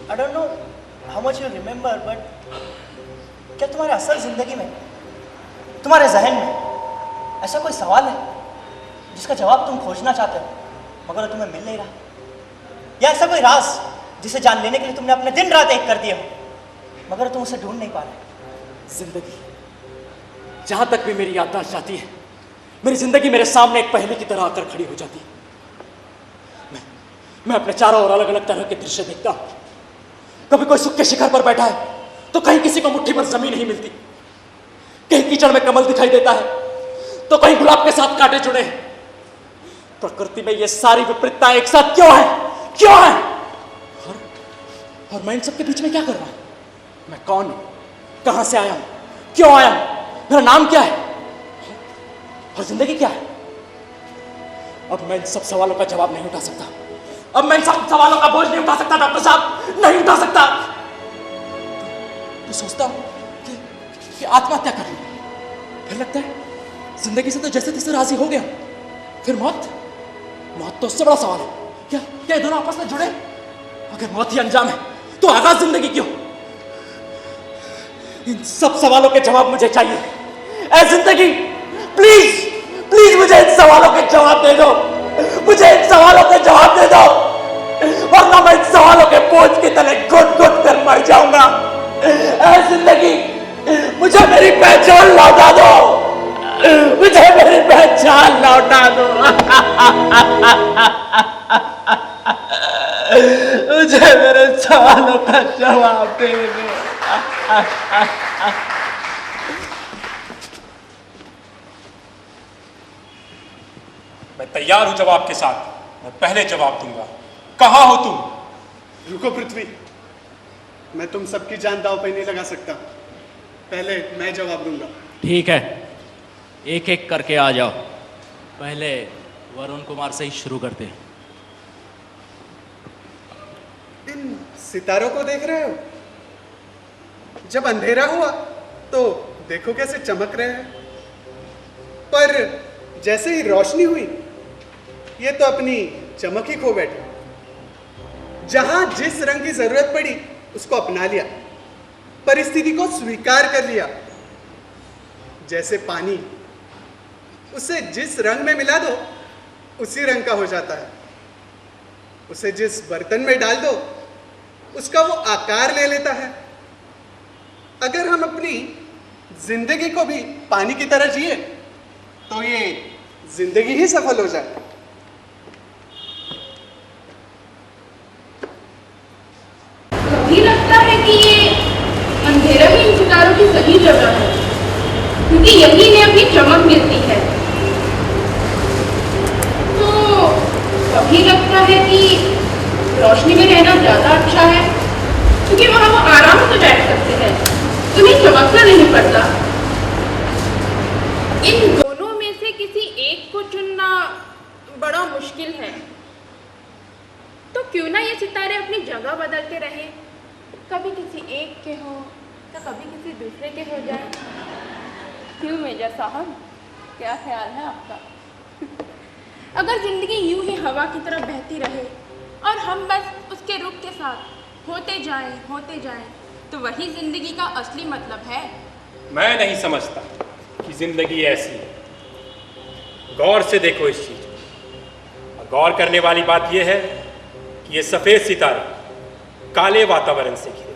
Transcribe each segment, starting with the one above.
I don't know how much you remember, but क्या तुम्हारे असल जिंदगी में, तुम्हारे जहन में ऐसा कोई सवाल है जिसका जवाब तुम खोजना चाहते हो मगर तुम्हें मिल नहीं रहा? या ऐसा कोई राज जिसे जान लेने के लिए तुमने अपने दिन रात एक कर दिए हो मगर तुम उसे ढूंढ नहीं पा रहे? जिंदगी, जहां तक भी मेरी याददाश्त जाती है, मेरी जिंदगी मेरे सामने एक पहेली की तरह आकर खड़ी हो जाती है। मैं अपने चारों ओर अलग अलग तरह के दृश्य देखता हूं। कभी कोई सुख के शिखर पर बैठा है तो कहीं किसी को मुट्ठी भर जमीन नहीं मिलती, कहीं कीचड़ में कमल दिखाई देता है तो कहीं गुलाब के साथ कांटे जुड़े हैं। प्रकृति में ये सारी विपरीतताएं एक साथ क्यों है? क्यों है? और मैं इन सबके बीच में क्या कर रहा हूं? मैं कौन हूं? कहां से आया हूं? क्यों आया हूं? मेरा नाम क्या है? और जिंदगी क्या है? अब मैं इन सब सवालों का जवाब नहीं उठा सकता। अब मैं इन सब सवालों का बोझ नहीं उठा सकता डॉक्टर साहब, नहीं उठा सकता। तो सोचता हूं कि आत्महत्या कर लूं। फिर लगता है जिंदगी से तो जैसे तैसे राजी हो गया। फिर मौत तो उससे बड़ा सवाल है। क्या ये दोनों आपस में जुड़े? अगर मौत ही अंजाम है तो आगाज जिंदगी क्यों? इन सब सवालों के जवाब मुझे चाहिए। ऐ जिंदगी, प्लीज प्लीज मुझे इन सवालों के जवाब दे दो। मुझे इन सवालों के जवाब दे दो, वरना मैं इन सवालों के बोझ की तले घुट घुट कर मर जाऊंगा। ऐ जिंदगी, मुझे मेरी पहचान लौटा दो। मुझे मेरी पहचान लौटा दो। मुझे मेरे सवालों का जवाब दे दो। मैं तैयार हूं जवाब के साथ। मैं पहले जवाब दूंगा। कहां हो तुम? रुको पृथ्वी, मैं तुम सबकी जान दांव पे नहीं लगा सकता। पहले मैं जवाब दूंगा। ठीक है, एक एक करके आ जाओ। पहले वरुण कुमार से ही शुरू करते हैं। इन सितारों को देख रहे हो? जब अंधेरा हुआ तो देखो कैसे चमक रहे हैं, पर जैसे ही रोशनी हुई ये तो अपनी चमक ही खो बैठे। जहां जिस रंग की जरूरत पड़ी उसको अपना लिया, परिस्थिति को स्वीकार कर लिया। जैसे पानी, उसे जिस रंग में मिला दो उसी रंग का हो जाता है। उसे जिस बर्तन में डाल दो उसका वो आकार ले लेता है। अगर हम अपनी जिंदगी को भी पानी की तरह जिए तो ये जिंदगी ही सफल हो जाए। कभी लगता है कि ये अंधेरा ही इन सितारों की सही जगह है, क्योंकि यही इन्हें अपनी चमक मिलती है। तो कभी लगता है कि रोशनी में रहना ज्यादा अच्छा है, क्योंकि वहां वो आराम से बैठ सकते हैं, उन्हें चमकना नहीं पड़ता। इन दोनों में से किसी एक को चुनना बड़ा मुश्किल है। तो क्यों ना ये सितारे अपनी जगह बदलते रहे, कभी किसी एक के हो तो कभी किसी दूसरे के हो जाए। क्यों मेजर साहब, क्या ख्याल है आपका? अगर जिंदगी यूं ही हवा की तरह बहती रहे और हम बस उसके रुख के साथ होते जाएं, तो वही जिंदगी का असली मतलब है। मैं नहीं समझता कि जिंदगी ऐसी है। गौर से देखो इस चीज को। गौर करने वाली बात यह है कि ये सफेद सितारे काले वातावरण से घिरे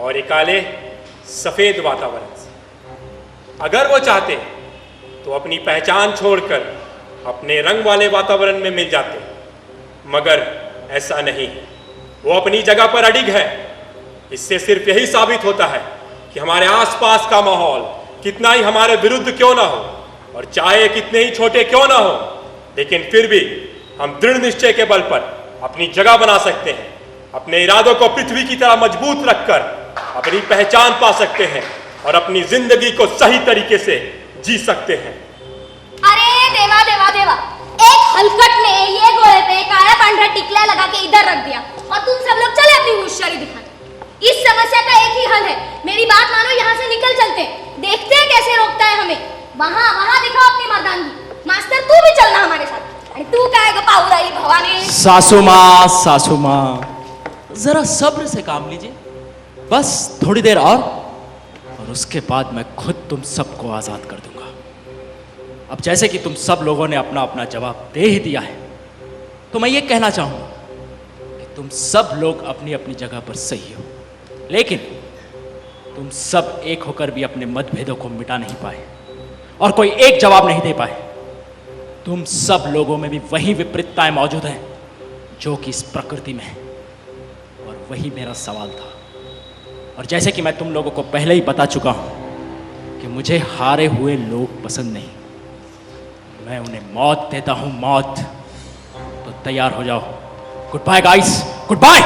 और ये काले सफेद वातावरण से। अगर वो चाहते तो अपनी पहचान छोड़कर अपने रंग वाले वातावरण में मिल जाते, मगर ऐसा नहीं है। वो अपनी जगह पर अडिग है। इससे सिर्फ यही साबित होता है कि हमारे आसपास का माहौल कितना ही हमारे विरुद्ध क्यों ना हो और चाहे कितने ही छोटे क्यों ना हो, लेकिन फिर भी हम दृढ़ निश्चय के बल पर अपनी जगह बना सकते हैं। अपने इरादों को पृथ्वी की तरह मजबूत रखकर अपनी पहचान पा सकते हैं और अपनी जिंदगी को सही तरीके से जी सकते हैं। अरे देवा देवा देवा, एक हलकट ने ये गोले पे काला पांढरा टिकला लगा के इधर रख दिया और तुम सब लोग चले अपनी होशियारी दिखाने। इस समस्या का एक ही हल है, मेरी बात मानो, यहाँ से निकल चलते हैं, देखते हैं कैसे रोकता है हमें। वहाँ दिखाओ अपनी मर्दानगी। मास्टर तू भी चलना हमारे साथ। अरे तू क्या है पाउराई भवानी? सासू माँ, जरा सब्र से काम लीजिए, बस थोड़ी देर और उसके बाद मैं खुद तुम सबको आजाद कर दूंगा। अब जैसे कि तुम सब लोगों ने अपना अपना जवाब दे ही दिया है, तो मैं ये कहना चाहूंगा कि तुम सब लोग अपनी अपनी जगह पर सही हो, लेकिन तुम सब एक होकर भी अपने मतभेदों को मिटा नहीं पाए और कोई एक जवाब नहीं दे पाए। तुम सब लोगों में भी वही विपरीतताएं मौजूद हैं जो कि इस प्रकृति में है, और वही मेरा सवाल था। और जैसे कि मैं तुम लोगों को पहले ही बता चुका हूं कि मुझे हारे हुए लोग पसंद नहीं, मैं उन्हें मौत देता हूं, मौत। तो तैयार हो जाओ। Good bye guys, good bye.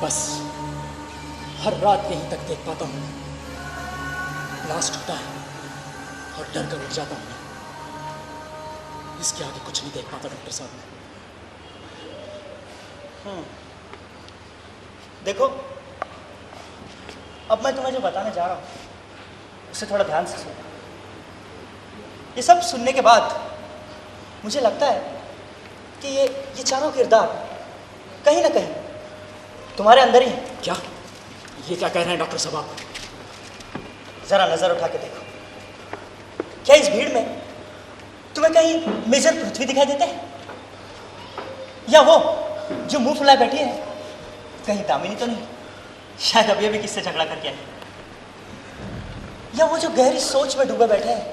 बस हर रात यहीं तक देख पाता हूं, ब्लास्ट होता है और डर कर उठ जाता हूं। इसके आगे कुछ नहीं देख पाता डॉक्टर साहब। देखो, अब मैं तुम्हें जो बताने जा रहा हूं उसे थोड़ा ध्यान से सुनो। ये सब सुनने के बाद मुझे लगता है कि ये चारों किरदार कहीं ना कहीं तुम्हारे अंदर ही है। क्या ये क्या कह रहे हैं डॉक्टर साहब आप? जरा नजर उठा के देखो, क्या इस भीड़ में तुम्हें कहीं मेजर पृथ्वी दिखाई देते हैं? या वो जो मुंह फुलाए बैठी है, कहीं दामिनी तो नहीं? शायद अभी अभी किससे झगड़ा करके आई। या वो जो गहरी सोच में डूबे बैठे हैं,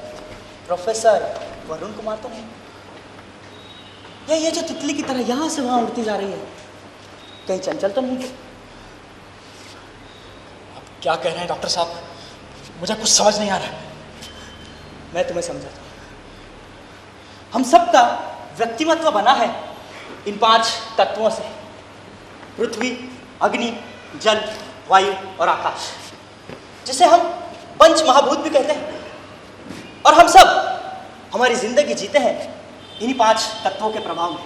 प्रोफेसर वरुण कुमार तो नहीं? या ये जो तितली की तरह यहां से वहां उड़ती जा रही है, कहीं चंचल तो नहीं? आप क्या कह रहे हैं डॉक्टर साहब? मुझे कुछ समझ नहीं आ रहा। मैं तुम्हें समझाता हूं। हम सबका व्यक्तिमत्व बना है इन 5 तत्वों से: पृथ्वी, अग्नि, जल, वायु और आकाश, जिसे हम पंच महाभूत भी कहते हैं। और हम सब हमारी जिंदगी जीते हैं इन्हीं 5 तत्वों के प्रभाव में।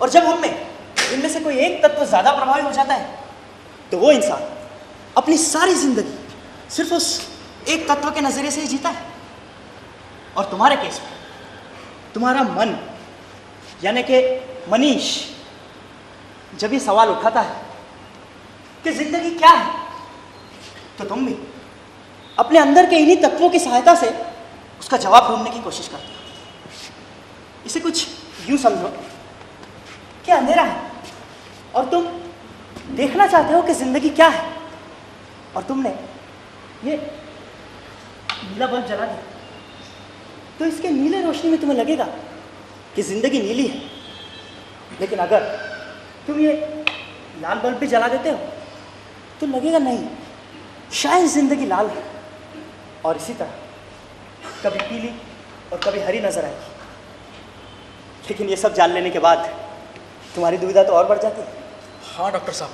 और जब हम में इनमें से कोई एक तत्व ज्यादा प्रभावी हो जाता है, तो वो इंसान अपनी सारी जिंदगी सिर्फ उस एक तत्व के नजरिए से ही जीता है। और तुम्हारे केस में तुम्हारा मन, यानी कि मनीष, जब ये सवाल उठाता है कि जिंदगी क्या है, तो तुम भी अपने अंदर के इन्हीं तत्वों की सहायता से उसका जवाब ढूंढने की कोशिश करते हो। इसे कुछ यूं समझो कि अंधेरा है और तुम देखना चाहते हो कि जिंदगी क्या है, और तुमने ये नीला बल्ब जला दिया, तो इसके नीले रोशनी में तुम्हें लगेगा कि जिंदगी नीली है। लेकिन अगर तुम ये लाल बल्ब भी जला देते हो, तो लगेगा नहीं, शायद जिंदगी लाल है। और इसी तरह कभी पीली और कभी हरी नजर आएगी। लेकिन ये सब जान लेने के बाद तुम्हारी दुविधा तो और बढ़ जाती है। हाँ डॉक्टर साहब,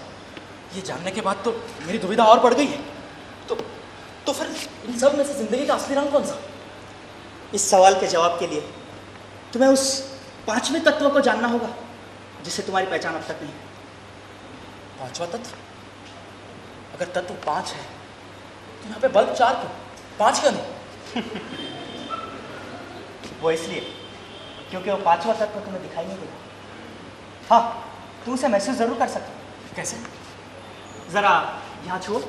ये जानने के बाद तो मेरी दुविधा और बढ़ गई है। तो फिर इन सब में से जिंदगी का असली रंग कौन सा? इस सवाल के जवाब के लिए तुम्हें उस 5वें तत्व को जानना होगा जिसे तुम्हारी पहचान अब तक नहीं है। 5वां तत्व? अगर तत्व 5 है तो यहाँ पे बल्ब 4 क्यों? 5 क्यों नहीं? वो इसलिए क्योंकि वो 5वां तत्व तुम्हें दिखाई नहीं देगा। हाँ, तुम उसे महसूस जरूर कर सकते हो। कैसे? जरा यहाँ छुओ।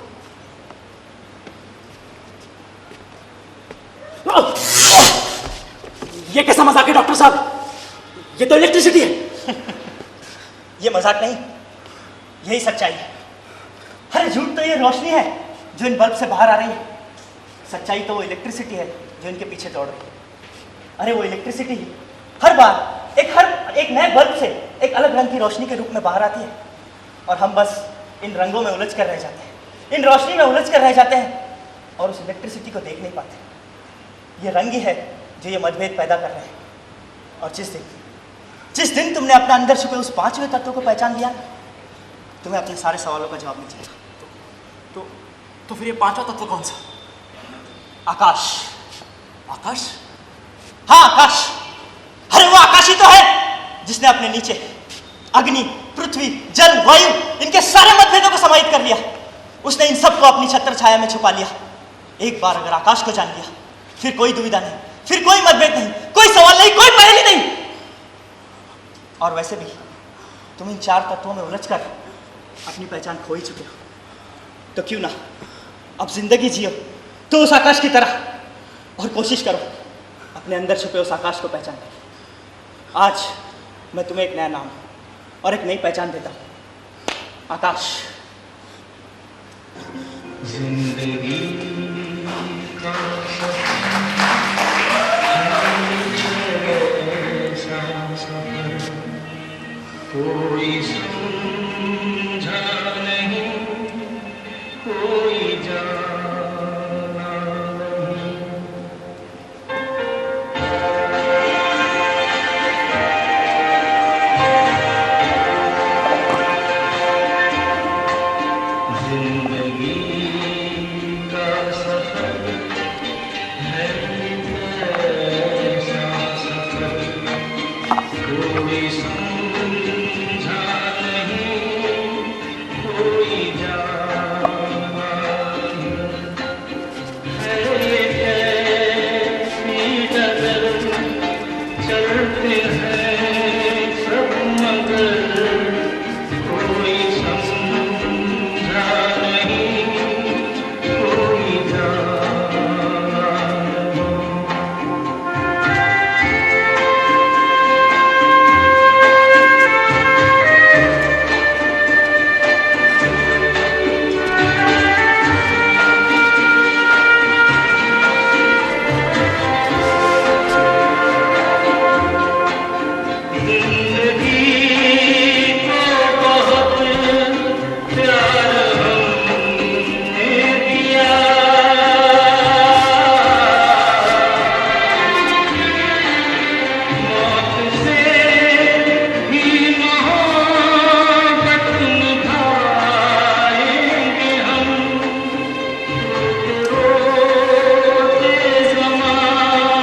ये कैसा मजाक है डॉक्टर साहब? ये तो इलेक्ट्रिसिटी है। ये मजाक नहीं, यही सच्चाई है। अरे झूठ तो ये रोशनी है जो इन बल्ब से बाहर आ रही है, सच्चाई तो वो इलेक्ट्रिसिटी है जो इनके पीछे दौड़ रही है। अरे वो इलेक्ट्रिसिटी ही हर बार एक नए बल्ब से एक अलग रंग की रोशनी के रूप में बाहर आती है, और हम बस इन रंगों में उलझ कर रह जाते हैं, इन रोशनी में उलझ कर रह जाते हैं और उस इलेक्ट्रिसिटी को देख नहीं पाते। ये रंग ही है जो ये मतभेद पैदा कर रहे हैं। और जिस दिन तुमने अपने अंदर छुपे उस 5वें तत्व को पहचान लिया, तुम्हें अपने सारे सवालों का जवाब मिल जाएगा। तो फिर ये 5वां तत्व कौन सा? आकाश। आकाश? हाँ, आकाश। अरे वो आकाश ही तो है जिसने अपने नीचे अग्नि, पृथ्वी, जल, वायु, इनके सारे मतभेदों को समाहित कर लिया। उसने इन सबको अपनी छत्र छाया में छुपा लिया। एक बार अगर आकाश को जान लिया, फिर कोई दुविधा नहीं, फिर कोई मतभेद नहीं, कोई सवाल नहीं, कोई पहेली नहीं। और वैसे भी तुम इन 4 तत्वों में उलझकर अपनी पहचान खो ही चुके हो, तो क्यों ना अब जिंदगी जियो तो उस आकाश की तरह, और कोशिश करो अपने अंदर छुपे उस आकाश को पहचानने की। आज मैं तुम्हें एक नया नाम और एक नई पहचान देता हूं, आकाश। जिंदगी का कोई समझा नहीं, कोई जाना नहीं। जिंदगी का सफर है ऐसा सफर, कोई समझा नहीं, कोई जाना नहीं। है ये कैसी डगर, चलते हैं सब मगर, कोई समझा नहीं, कोई जाना नहीं। जिंदगी को बहुत प्यार हमने दिया, मौत से भी मोहब्बत निभाएंगे हम। रोते ज़माने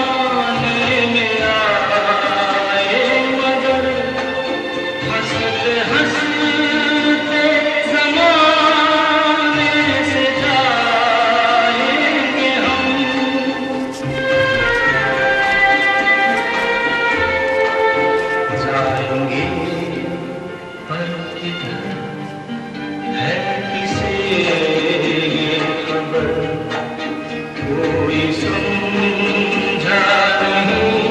में आए मगर, हंसते हंसते ज़माने से जाएंगे हम। जाएंगे पर किधर है किसे ये खबर, कोई समझा नहीं,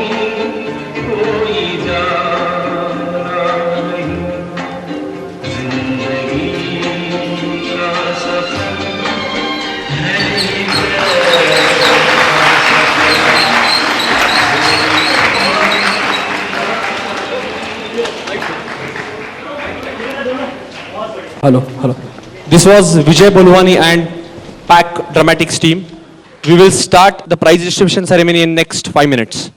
कोई जाना नहीं। जिंदगी का सफर है ये Hello. This was Vijay Bolwani and Pack Dramatics team. We will start the prize distribution ceremony in next 5 minutes.